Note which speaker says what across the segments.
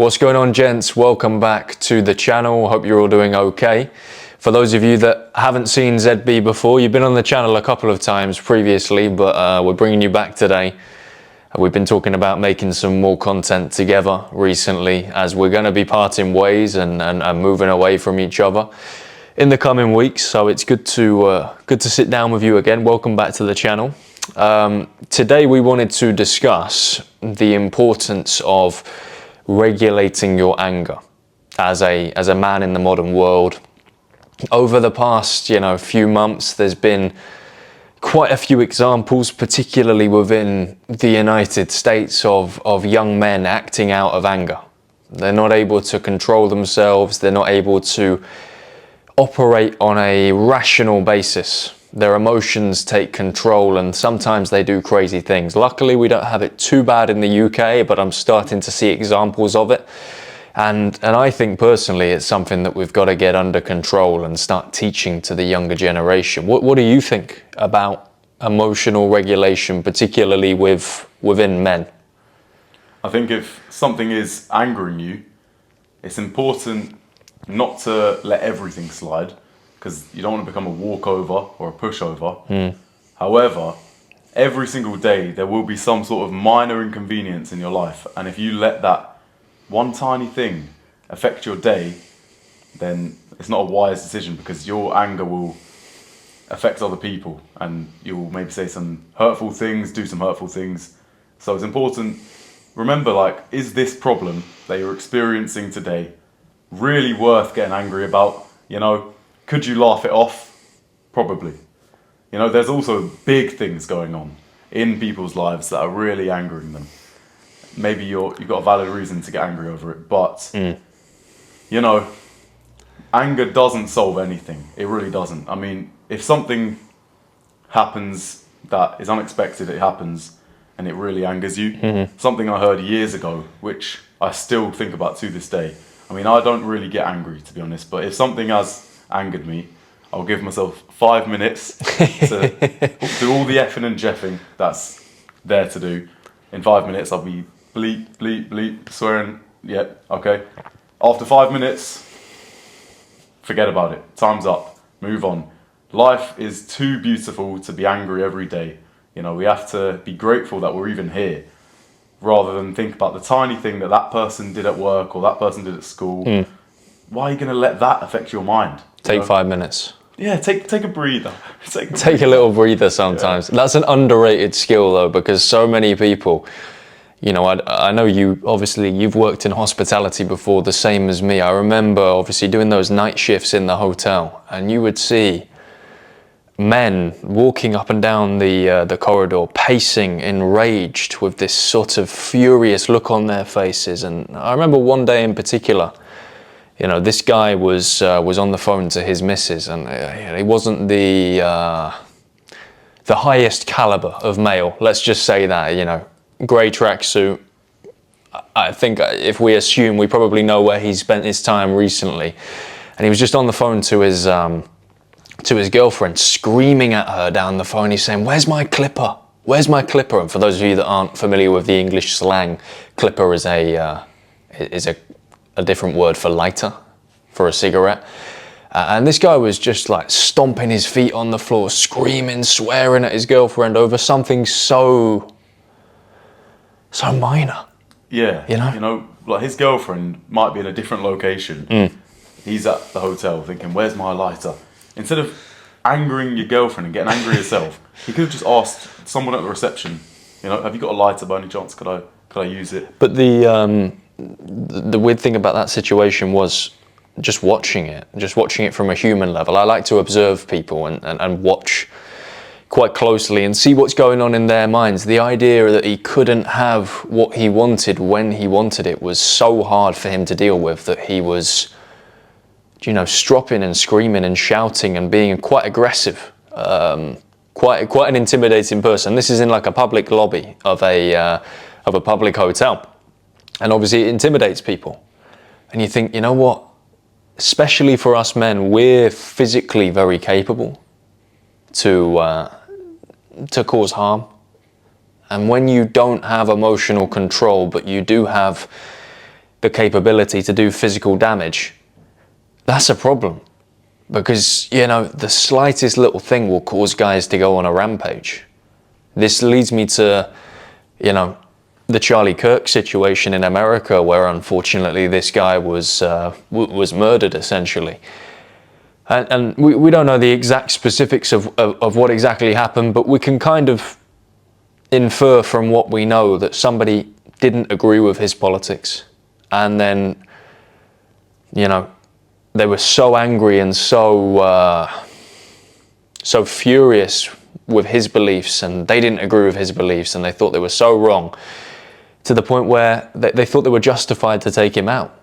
Speaker 1: What's going on, gents? Welcome back to the channel. Hope you're all doing okay. For those of you that haven't seen ZB before, you've been on the channel a couple of times previously, but we're bringing you back today. We've been talking about making some more content together recently, as we're going to be parting ways and moving away from each other in the coming weeks. So it's good to sit down with you again. Welcome back to the channel. Today we wanted to discuss the importance of regulating your anger as a man in the modern world. Over the past, few months, there's been quite a few examples, particularly within the United States, of young men acting out of anger. They're not able to control themselves. They're not able to operate on a rational basis. Their emotions take control, and sometimes they do crazy things. Luckily, we don't have it too bad in the UK, but I'm starting to see examples of it. And I think personally, it's something that we've got to get under control and start teaching to the younger generation. What do you think about emotional regulation, particularly within men?
Speaker 2: I think if something is angering you, it's important not to let everything slide, because you don't want to become a walkover or a pushover. However, every single day there will be some sort of minor inconvenience in your life, and if you let that one tiny thing affect your day, then it's not a wise decision, because your anger will affect other people and you'll maybe say some hurtful things, do some hurtful things. So it's important, remember, is this problem that you're experiencing today really worth getting angry about? Could you laugh it off? Probably. There's also big things going on in people's lives that are really angering them. Maybe you've got a valid reason to get angry over it, but anger doesn't solve anything. It really doesn't. I mean, if something happens that is unexpected, it happens, and it really angers you. Something I heard years ago, which I still think about to this day. I mean, I don't really get angry, to be honest, but if something has angered me, I'll give myself 5 minutes to do all the effing and jeffing that's there to do. In 5 minutes, I'll be bleep, bleep, bleep, swearing. Yeah, okay. After 5 minutes, forget about it. Time's up. Move on. Life is too beautiful to be angry every day. We have to be grateful that we're even here, rather than think about the tiny thing that person did at work or that person did at school. Why are you going to let that affect your mind?
Speaker 1: Take 5 minutes.
Speaker 2: Yeah, take a breather.
Speaker 1: Take a little breather sometimes. Yeah. That's an underrated skill, though, because so many people, I know you've worked in hospitality before, the same as me. I remember obviously doing those night shifts in the hotel, and you would see men walking up and down the corridor, pacing, enraged, with this sort of furious look on their faces. And I remember one day in particular, this guy was on the phone to his missus, and he wasn't the highest caliber of male. Let's just say that, grey tracksuit. I think if we assume, we probably know where he spent his time recently, and he was just on the phone to his girlfriend, screaming at her down the phone. He's saying, "Where's my clipper? Where's my clipper?" And for those of you that aren't familiar with the English slang, clipper is a different word for lighter, for a cigarette. And this guy was just stomping his feet on the floor, screaming, swearing at his girlfriend over something so minor.
Speaker 2: Yeah, his girlfriend might be in a different location. He's at the hotel thinking, "Where's my lighter?" Instead of angering your girlfriend and getting angry yourself, he could have just asked someone at the reception, "Have you got a lighter by any chance? Could I use it?" But
Speaker 1: the weird thing about that situation was just watching it from a human level. I like to observe people and watch quite closely and see what's going on in their minds. The idea that he couldn't have what he wanted when he wanted it was so hard for him to deal with, that he was, stropping and screaming and shouting and being quite aggressive, quite an intimidating person. This is in a public lobby of a public hotel. And obviously it intimidates people. And you think, you know what? Especially for us men, we're physically very capable to cause harm. And when you don't have emotional control, but you do have the capability to do physical damage, that's a problem. Because, you know, the slightest little thing will cause guys to go on a rampage. This leads me to, you know, the Charlie Kirk situation in America, where unfortunately this guy was murdered essentially. And we don't know the exact specifics of what exactly happened, but we can kind of infer from what we know that somebody didn't agree with his politics. And then, you know, they were so angry and so furious with his beliefs, and they didn't agree with his beliefs, and they thought they were so wrong, to the point where they thought they were justified to take him out.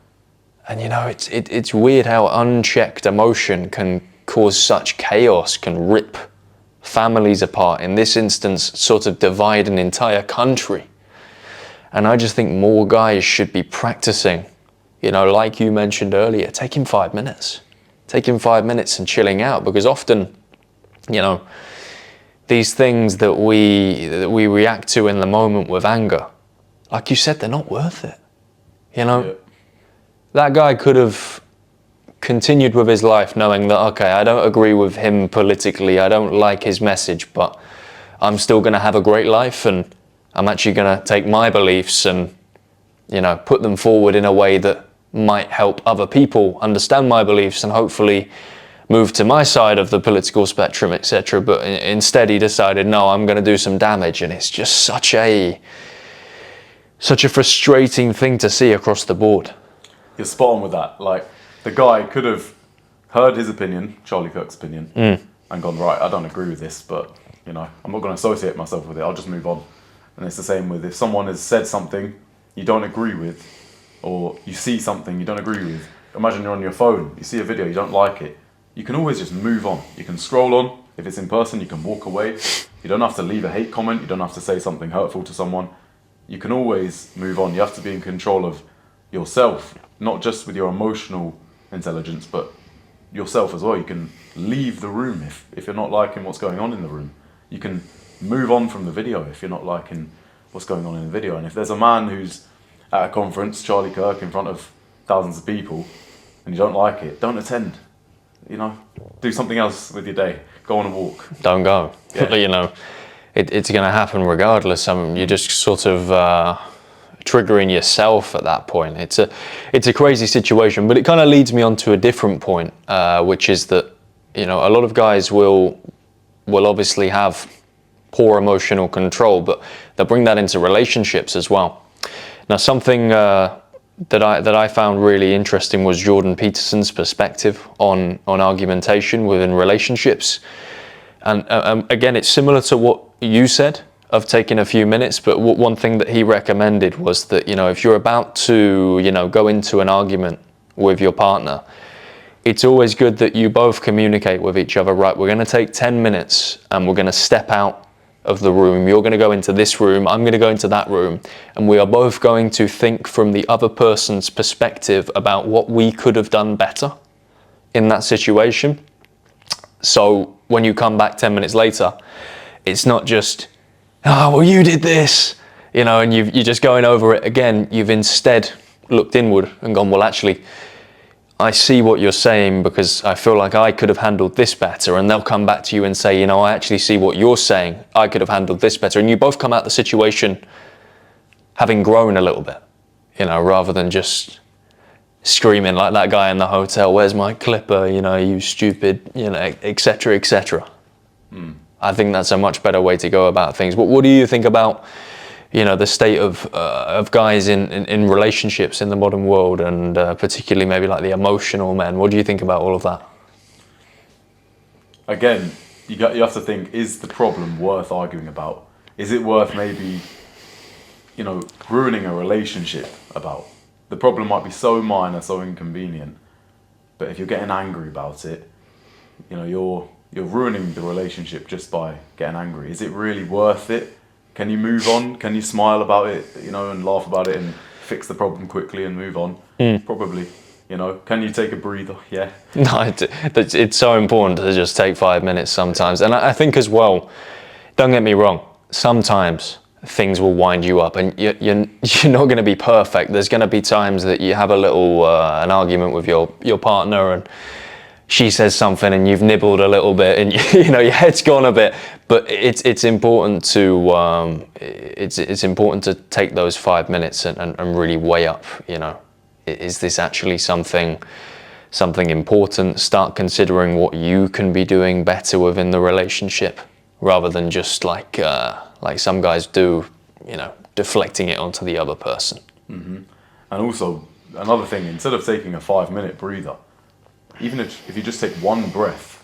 Speaker 1: And you know, it's weird how unchecked emotion can cause such chaos, can rip families apart, in this instance sort of divide an entire country. And I just think more guys should be practicing, you know, like you mentioned earlier, taking 5 minutes. Taking 5 minutes and chilling out, because often, you know, these things that we react to in the moment with anger, like you said, they're not worth it. You know, yeah. That guy could have continued with his life knowing that, okay, I don't agree with him politically, I don't like his message, but I'm still going to have a great life, and I'm actually going to take my beliefs and, you know, put them forward in a way that might help other people understand my beliefs and hopefully move to my side of the political spectrum, etc. But instead he decided, no, I'm going to do some damage. And it's just such a frustrating thing to see across the board.
Speaker 2: You're spot on with that. Like, the guy could have heard his opinion, Charlie Kirk's opinion, and gone, right, I don't agree with this, but, you know, I'm not going to associate myself with it, I'll just move on. And it's the same with if someone has said something you don't agree with, or you see something you don't agree with. Imagine you're on your phone, you see a video, you don't like it. You can always just move on. You can scroll on. If it's in person, you can walk away. You don't have to leave a hate comment. You don't have to say something hurtful to someone. You can always move on. You have to be in control of yourself, not just with your emotional intelligence, but yourself as well. You can leave the room if you're not liking what's going on in the room. You can move on from the video if you're not liking what's going on in the video. And if there's a man who's at a conference, Charlie Kirk, in front of thousands of people, and you don't like it, don't attend. You know, do something else with your day. Go on a walk.
Speaker 1: Don't go.
Speaker 2: Yeah.
Speaker 1: You know, it's going to happen regardless. You're just sort of triggering yourself at that point. It's a crazy situation, but it kind of leads me on to a different point, which is that, you know, a lot of guys will obviously have poor emotional control, but they'll bring that into relationships as well. Now, something that I found really interesting was Jordan Peterson's perspective on argumentation within relationships. And again, it's similar to what you said of taking a few minutes, but one thing that he recommended was that, you know, if you're about to, you know, go into an argument with your partner, it's always good that you both communicate with each other, right, we're going to take 10 minutes and we're going to step out of the room. You're going to go into this room, I'm going to go into that room, and we are both going to think from the other person's perspective about what we could have done better in that situation. So when you come back 10 minutes later, it's not just, oh, well, you did this, you know, and you're just going over it again. You've instead looked inward and gone, well, actually, I see what you're saying because I feel like I could have handled this better. And they'll come back to you and say, you know, I actually see what you're saying. I could have handled this better. And you both come out the situation having grown a little bit, you know, rather than just screaming like that guy in the hotel, where's my clipper, you know, you stupid, you know, etc., etc. I think that's a much better way to go about things. But what do you think about, you know, the state of guys in relationships in the modern world, and particularly maybe like the emotional men? What do you think about all of that?
Speaker 2: Again, you have to think, is the problem worth arguing about? Is it worth maybe, you know, ruining a relationship about? The problem might be so minor, so inconvenient, but if you're getting angry about it, you know, you're ruining the relationship just by getting angry. Is it really worth it? Can you move on? Can you smile about it, you know, and laugh about it and fix the problem quickly and move on? Probably, you know. Can you take a breather? Yeah.
Speaker 1: No, it's so important to just take 5 minutes sometimes. And I think as well, don't get me wrong, sometimes things will wind you up, and you're not going to be perfect. There's going to be times that you have a little an argument with your partner, and she says something, and you've nibbled a little bit, and your head's gone a bit. But it's important to it's important to take those 5 minutes and really weigh up. Is this actually something important? Start considering what you can be doing better within the relationship, rather than just like some guys do, deflecting it onto the other person.
Speaker 2: Mm-hmm. And also, another thing, instead of taking a 5-minute breather, even if you just take one breath,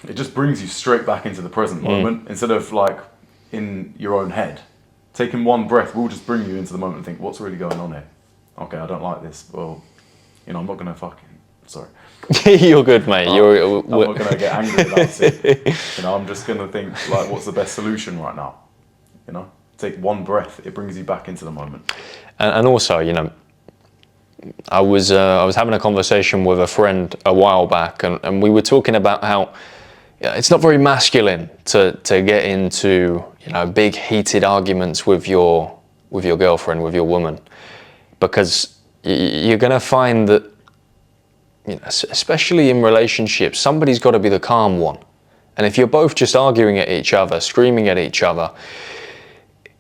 Speaker 2: it just brings you straight back into the present moment, instead of like in your own head. Taking one breath will just bring you into the moment and think, what's really going on here? Okay, I don't like this. Well, I'm not going to fucking... Sorry.
Speaker 1: You're good, mate.
Speaker 2: I'm not going to get angry about it. I'm just going to think, like, what's the best solution right now? Take one breath. It brings you back into the moment.
Speaker 1: And also, I was having a conversation with a friend a while back, and we were talking about how it's not very masculine to get into big heated arguments with your girlfriend, with your woman, because you're going to find that especially in relationships, somebody's got to be the calm one. And if you're both just arguing at each other, screaming at each other,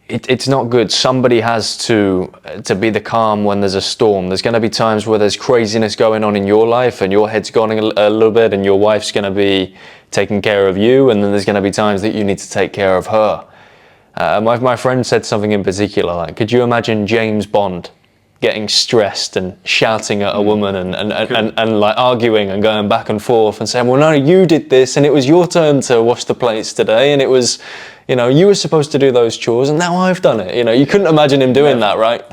Speaker 1: it's not good. Somebody has to be the calm when there's a storm. There's going to be times where there's craziness going on in your life, and your head's gone a little bit, and your wife's going to be taking care of you, and then there's going to be times that you need to take care of her. My friend said something in particular, like, could you imagine James Bond getting stressed and shouting at a woman and like arguing and going back and forth and saying, well, no, you did this, and it was your turn to wash the plates today, and it was, you were supposed to do those chores, and now I've done it. You couldn't imagine him doing that, right?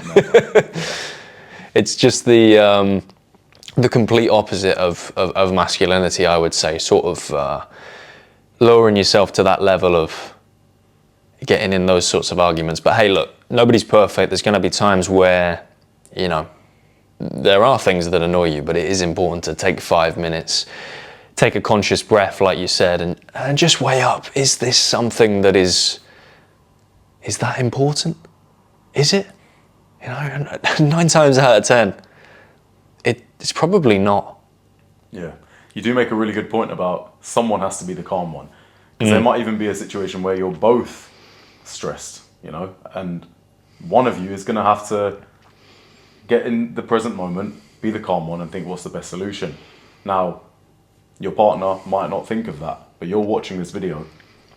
Speaker 1: It's just the complete opposite of masculinity, I would say, sort of lowering yourself to that level of getting in those sorts of arguments. But hey, look, nobody's perfect. There's going to be times where there are things that annoy you, but it is important to take 5 minutes, take a conscious breath, like you said, and just weigh up. Is this something that is that important? Is it? 9 times out of 10, it's probably not.
Speaker 2: Yeah. You do make a really good point about someone has to be the calm one. Because there might even be a situation where you're both stressed, and one of you is going to have to get in the present moment, be the calm one, and think, what's the best solution? Now, your partner might not think of that, but you're watching this video,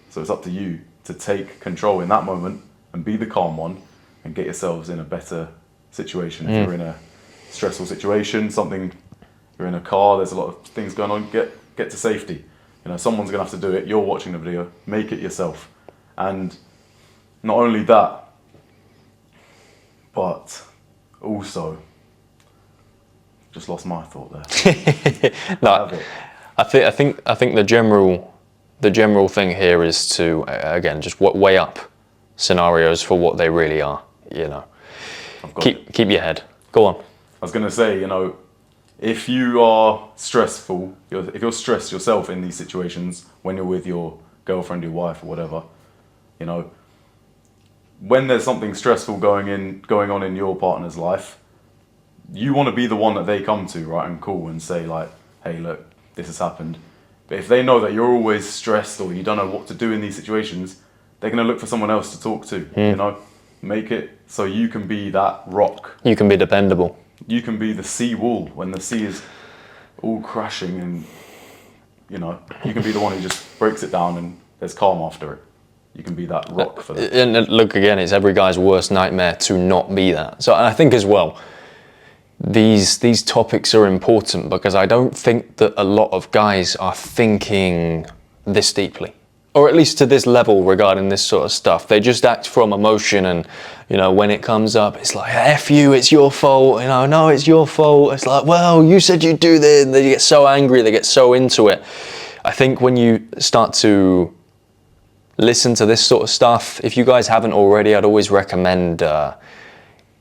Speaker 2: so it's up to you to take control in that moment and be the calm one and get yourselves in a better situation. If you're in a stressful situation, you're in a car, there's a lot of things going on, get to safety. Someone's going to have to do it. You're watching the video, make it yourself. And not only that, but also, just lost my thought there.
Speaker 1: No, I think the general thing here is to again just weigh up scenarios for what they really are. Keep your head. Go on.
Speaker 2: I was going to say, if you are stressful, if you're stressed yourself in these situations, when you're with your girlfriend, your wife, or whatever, when there's something stressful going on in your partner's life, you want to be the one that they come to, right, and call and say, like, hey, look, this has happened. But if they know that you're always stressed or you don't know what to do in these situations, they're going to look for someone else to talk to, Make it so you can be that rock.
Speaker 1: You can be dependable.
Speaker 2: You can be the sea wall when the sea is all crashing, and you can be the one who just breaks it down and there's calm after it. You can be that rock for them.
Speaker 1: And look, again, it's every guy's worst nightmare to not be that. So I think as well, these topics are important because I don't think that a lot of guys are thinking this deeply, or at least to this level regarding this sort of stuff. They just act from emotion, and when it comes up, it's like, F you, it's your fault, no, it's your fault. It's like, well, you said you'd do this. They get so angry, they get so into it. I think when you start to listen to this sort of stuff, if you guys haven't already, I'd always recommend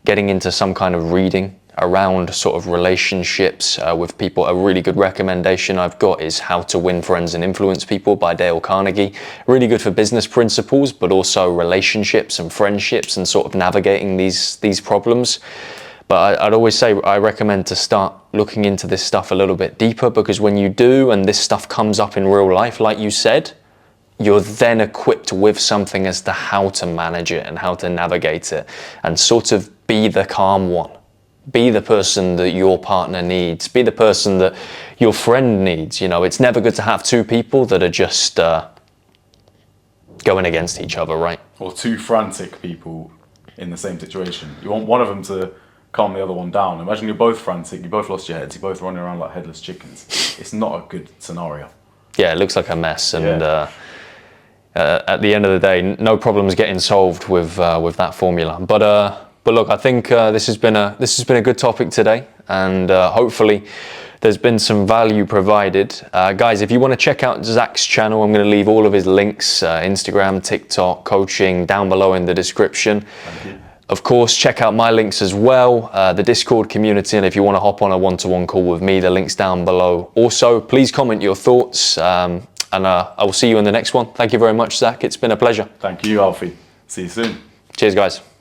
Speaker 1: getting into some kind of reading. around sort of relationships with people. A really good recommendation I've got is How to Win Friends and Influence People by Dale Carnegie. Really good for business principles, but also relationships and friendships and sort of navigating these problems. But I'd always say I recommend to start looking into this stuff a little bit deeper, because when you do and this stuff comes up in real life, like you said, you're then equipped with something as to how to manage it and how to navigate it and sort of be the calm one. Be the person that your partner needs. Be the person that your friend needs. You know, it's never good to have two people that are just going against each other, right?
Speaker 2: Or two frantic people in the same situation. You want one of them to calm the other one down. Imagine you're both frantic, you both lost your heads, you're both running around like headless chickens. It's not a good scenario.
Speaker 1: Yeah, it looks like a mess. And at the end of the day, no problems getting solved with that formula. But look, I think this has been a good topic today, and hopefully there's been some value provided. Guys, if you want to check out Zach's channel, I'm going to leave all of his links, Instagram, TikTok, coaching, down below in the description.
Speaker 2: Thank you.
Speaker 1: Of course, check out my links as well, the Discord community, and if you want to hop on a one-to-one call with me, the link's down below. Also, please comment your thoughts, and I will see you in the next one. Thank you very much, Zach. It's been a pleasure.
Speaker 2: Thank you, Alfie. See you soon.
Speaker 1: Cheers, guys.